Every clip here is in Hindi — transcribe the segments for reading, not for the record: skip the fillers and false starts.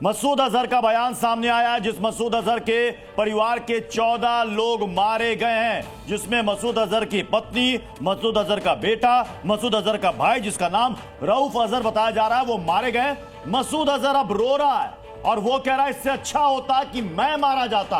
मसूद अजहर का बयान सामने आया, जिस मसूद अजहर के परिवार के 14 लोग मारे गए हैं, जिसमें मसूद अजहर की पत्नी, मसूद अजहर का बेटा, मसूद अजहर का भाई जिसका नाम रऊफ अजहर बताया जा रहा है, वो मारे गए। मसूद अजहर अब रो रहा है और वो कह रहा है इससे अच्छा होता कि मैं मारा जाता।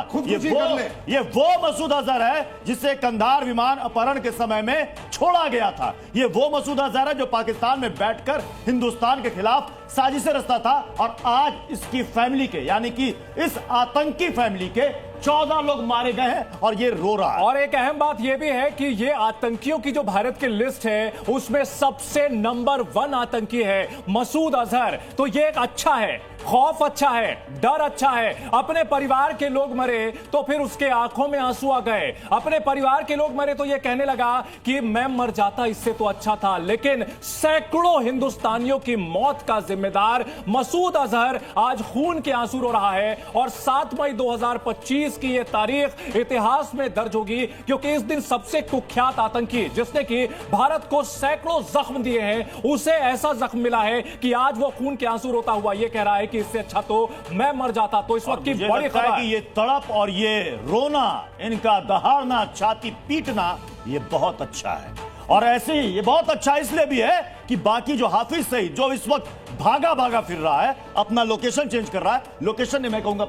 ये वो मसूद अजहर है जिसे कंधार विमान अपहरण के समय में छोड़ा गया था। ये वो मसूद अजहर है जो पाकिस्तान में बैठकर हिंदुस्तान के खिलाफ साजिशें रचता था, और आज इसकी फैमिली के, यानी कि इस आतंकी फैमिली के 14 लोग मारे गए हैं और ये रो रहा है। और एक अहम बात यह भी है कि ये आतंकियों की जो भारत की लिस्ट है उसमें सबसे नंबर 1 आतंकी है मसूद अजहर। तो ये एक अच्छा है, खौफ अच्छा है, डर अच्छा है। अपने परिवार के लोग मरे तो फिर उसके आंखों में आंसू आ गए। अपने परिवार के लोग मरे तो ये कहने लगा कि मैं मर जाता इससे तो अच्छा था। लेकिन सैकड़ों हिंदुस्तानियों की मौत का जिम्मेदार मसूद अजहर आज खून के आंसू रो रहा है। और 7 मई 2025 की यह तारीख इतिहास में दर्ज होगी, क्योंकि इस दिन सबसे कुख्यात आतंकी जिसने कि भारत को सैकड़ों जख्म दिए हैं, उसे ऐसा जख्म मिला है कि आज वो खून के आंसू रोता हुआ ये कह रहा है कि इससे अच्छा तो मैं मर जाता। तो इस वक्त की बड़ी खबर है कि ये तड़प और ये रोना, इनका दहाड़ना, छाती पीटना, ये बहुत अच्छा है। और ऐसे ही ये बहुत अच्छा इसलिए भी है कि बाकी जो हाफिज सईद जो इस वक्त भागा फिर रहा है, अपना लोकेशन चेंज कर रहा है, लोकेशन नहीं मैं कहूंगा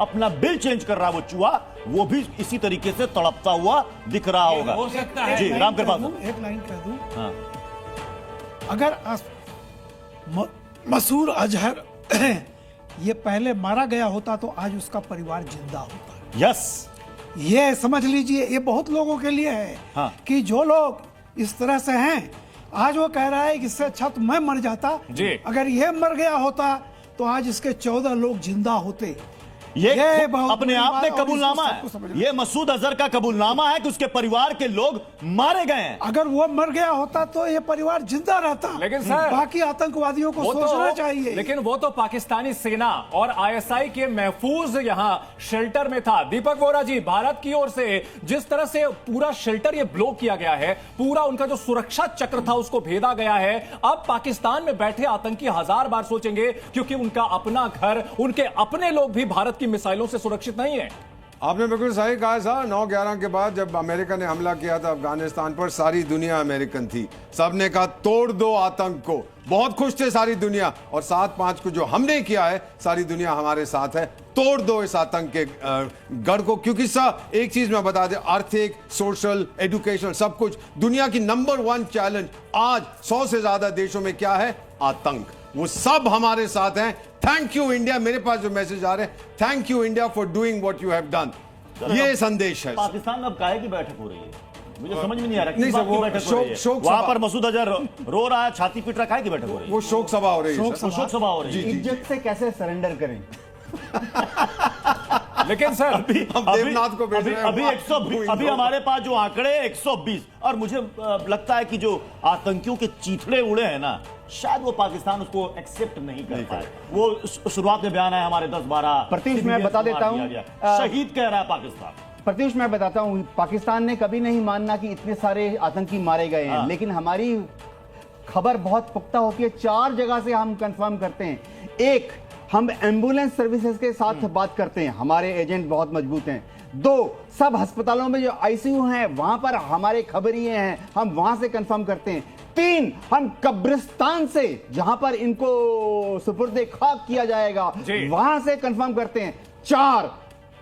अपना बिल चेंज कर रहा है, वो चूहा, वो भी इसी तरीके से तड़पता हुआ दिख रहा होगा। हो सकता है। जी राम कृपाल, एक लाइन कह दूं, हाँ। अगर मसूद अजहर ये पहले मारा गया होता तो आज उसका परिवार जिंदा होता। यस, ये समझ लीजिए, ये बहुत लोगों के लिए है। हाँ। कि जो लोग इस तरह से हैं, आज वो कह रहा है कि इससे अच्छा तो मैं मर जाता। जी। अगर ये मर गया होता तो आज इसके 14 लोग जिंदा होते। ये बहुत अपने आप में कबूलनामा है। ये मसूद अजहर का कबूलनामा है कि उसके परिवार के लोग मारे गए हैं। अगर वो मर गया होता तो ये परिवार जिंदा रहता। लेकिन सर, बाकी आतंकवादियों को सोचना चाहिए। लेकिन वो तो पाकिस्तानी सेना और आईएसआई के महफूज यहां शेल्टर में था। दीपक वोरा जी, भारत की ओर से जिस तरह से पूरा शेल्टर ये ब्लॉक किया गया है, पूरा उनका जो सुरक्षा चक्र था उसको भेदा गया है। अब पाकिस्तान में बैठे आतंकी 1000 बार सोचेंगे, क्योंकि उनका अपना घर, उनके अपने लोग भी भारत की मिसाइलों से सुरक्षित नहीं है। आपने बिल्कुल सही कहा सर। 9/11 के बाद जब अमेरिका ने हमला किया था अफगानिस्तान पर, सारी दुनिया अमेरिकन थी। सबने कहा तोड़ दो आतंक को, बहुत खुश थे सारी दुनिया। और 7/5 को जो हमने किया है, सारी दुनिया हमारे साथ है। तोड़ दो इस आतंक के गढ़ को। क्योंकि सर एक चीज मैं बता दें, आर्थिक, सोशल, एजुकेशन, सब कुछ, दुनिया की नंबर 1 चैलेंज आज 100 से ज्यादा देशों में क्या है? आतंक। वो सब हमारे साथ हैं। Thank you India. मेरे पास जो मैसेज आ रहे हैं, thank you India for doing what you have done. ये संदेश है। पाकिस्तान में अब काहे की बैठक हो रही है, मुझे समझ में नहीं आ रहा। नहीं सर, वो शोक वहां पर मसूद अजहर रो रहा है, छाती पीट रहा है, काहे की बैठक हो रही है? वो शोक सभा हो रही है। शोक सभा हो रही है। इज्जत से कैसे सरेंडर करें? लेकिन सर देवनाथ को भेज रहे हैं। अभी हमारे पास जो आंकड़े 120, और मुझे लगता है कि जो आतंकियों के चीथड़े उड़े हैं ना, शायद वो पाकिस्तान उसको एक्सेप्ट नहीं कर पाए। वो शुरुआत में बयान है हमारे 10-12 प्रतीश, मैं बता देता हूं, शहीद कह रहा है पाकिस्तान। प्रतीश, मैं बताता हूं, पाकिस्तान ने कभी नहीं मानना कि इतने सारे आतंकी मारे गए हैं। लेकिन हमारी खबर बहुत पुख्ता होती है। 4 जगह से हम कंफर्म करते हैं। एक, हम एम्बुलेंस सर्विसेज के साथ बात करते हैं, हमारे एजेंट बहुत मजबूत हैं। 2, सब अस्पतालों में जो आईसीयू हैं वहां पर हमारे खबरिए हैं, हम वहां से कंफर्म करते हैं। 3, हम कब्रिस्तान से, जहां पर इनको सुपुर्दे खाक किया जाएगा, वहां से कंफर्म करते हैं। 4,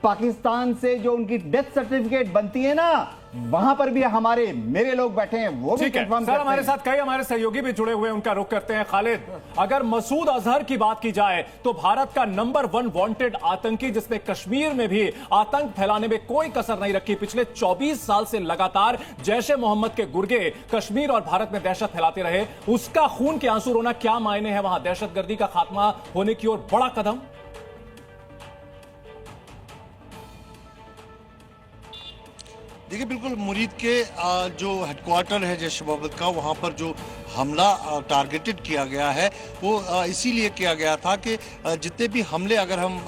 पाकिस्तान से जो उनकी डेथ सर्टिफिकेट बनती है ना, वहां पर भी हमारे मेरे लोग बैठे हैं, वो भी कंफर्म करते हैं। हमारे साथ कई हमारे सहयोगी भी जुड़े हुए हैं, उनका रुख करते हैं। खालिद, अगर मसूद अजहर की बात की जाए तो भारत का नंबर 1 वांटेड आतंकी, जिसने कश्मीर में भी आतंक फैलाने में कोई कसर नहीं रखी, पिछले 24 साल से लगातार जैश-ए मोहम्मद के गुर्गे कश्मीर और भारत में दहशत फैलाते रहे, उसका खून के आंसू रोना क्या मायने हैं वहां? दहशतगर्दी का खात्मा होने की ओर बड़ा कदम। देखिए, बिल्कुल मुरीद के जो हेडक्वार्टर है जैश ए मोहम्मद का, वहाँ पर जो हमला टारगेटेड किया गया है वो इसीलिए किया गया था कि जितने भी हमले अगर हम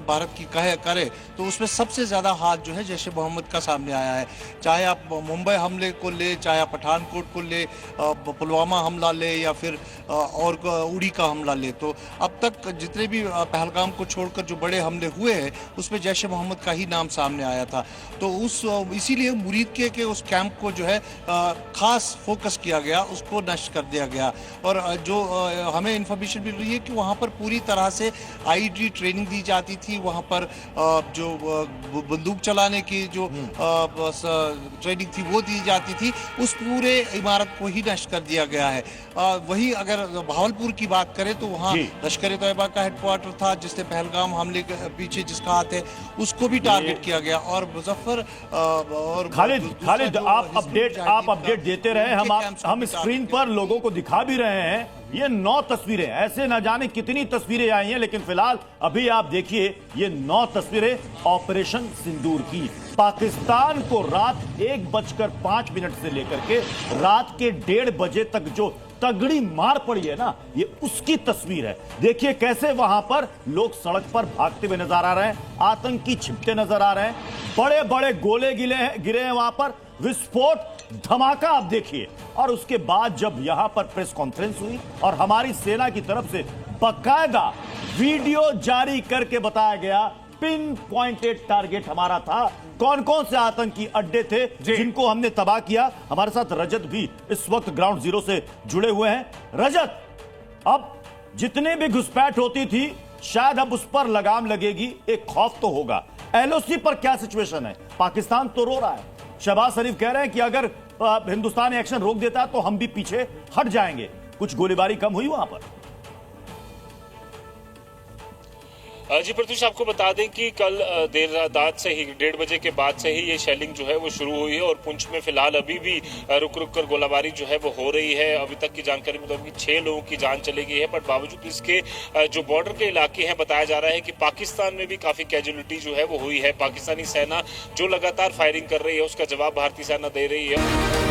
भारत की करें तो उसमें सबसे ज़्यादा हाथ जो है जैश ए मोहम्मद का सामने आया है। चाहे आप मुंबई हमले को ले, चाहे आप पठानकोट को ले, पुलवामा हमला ले या फिर और उड़ी का हमला ले, तो अब तक जितने भी पहलगाम को छोड़कर जो बड़े हमले हुए हैं उसमें जैश ए मोहम्मद का ही नाम सामने आया था। तो इसीलिए मुरीद के उस कैंप को जो है खास फोकस किया गया, उसको नष्ट कर दिया गया। और जो हमें इंफॉर्मेशन मिल रही है कि वहाँ पर पूरी तरह से आईडी ट्रेनिंग दी जाती थी, वहाँ पर जो बंदूक चलाने की जो ट्रेनिंग थी वो दी जाती थी, उस पूरे इमारत को ही नष्ट कर दिया गया है। वही अगर भावलपुर की बात करें तो वहाँ लश्कर तैयबा का हेडक्वार्टर था जिसने पहलगाम हमले के पीछे जिसका हाथ है उसको भी टारगेट किया गया। और मुजफ्फर और खालिद आप अपडेट देते रहे, हम स्क्रीन पर लोगों को दिखा भी रहे हैं। ये 9 तस्वीरें, ऐसे न जाने कितनी तस्वीरें आई हैं, लेकिन फिलहाल अभी आप देखिए ये 9 तस्वीरें ऑपरेशन सिंदूर की। पाकिस्तान को रात 1:05 से लेकर के रात के 1:30 बजे तक जो तगड़ी मार पड़ी है ना, ये उसकी तस्वीर है। देखिए कैसे वहां पर लोग सड़क पर भागते हुए नजर आ रहे हैं, आतंकी छिपते नजर आ रहे हैं, बड़े बड़े गोले गिरे हैं वहां पर, विस्फोट धमाका आप देखिए। और उसके बाद जब यहां पर प्रेस कॉन्फ्रेंस हुई और हमारी सेना की तरफ से बकायदा वीडियो जारी करके बताया गया पिन पॉइंटेड टारगेट हमारा था, कौन कौन से आतंकी अड्डे थे जिनको हमने तबाह किया। हमारे साथ रजत भी इस वक्त ग्राउंड जीरो से जुड़े हुए हैं। रजत, अब जितने भी घुसपैठ होती थी शायद अब उस पर लगाम लगेगी, एक खौफ तो होगा। एलओसी पर क्या सिचुएशन है? पाकिस्तान तो रो रहा है, शहबाज शरीफ कह रहे हैं कि अगर हिंदुस्तान एक्शन रोक देता है तो हम भी पीछे हट जाएंगे। कुछ गोलीबारी कम हुई वहां पर? जी प्रत्युष, आपको बता दें कि कल देर रात से ही 1:30 बजे के बाद से ही ये शेलिंग जो है वो शुरू हुई है और पुंछ में फिलहाल अभी भी रुक रुक कर गोलाबारी जो है वो हो रही है। अभी तक की जानकारी मुताबिक 6 लोगों की जान चली गई है, बट बावजूद इसके जो बॉर्डर के इलाके हैं बताया जा रहा है कि पाकिस्तान में भी काफी कैजुअलिटी जो है वो हुई है। पाकिस्तानी सेना जो लगातार फायरिंग कर रही है उसका जवाब भारतीय सेना दे रही है।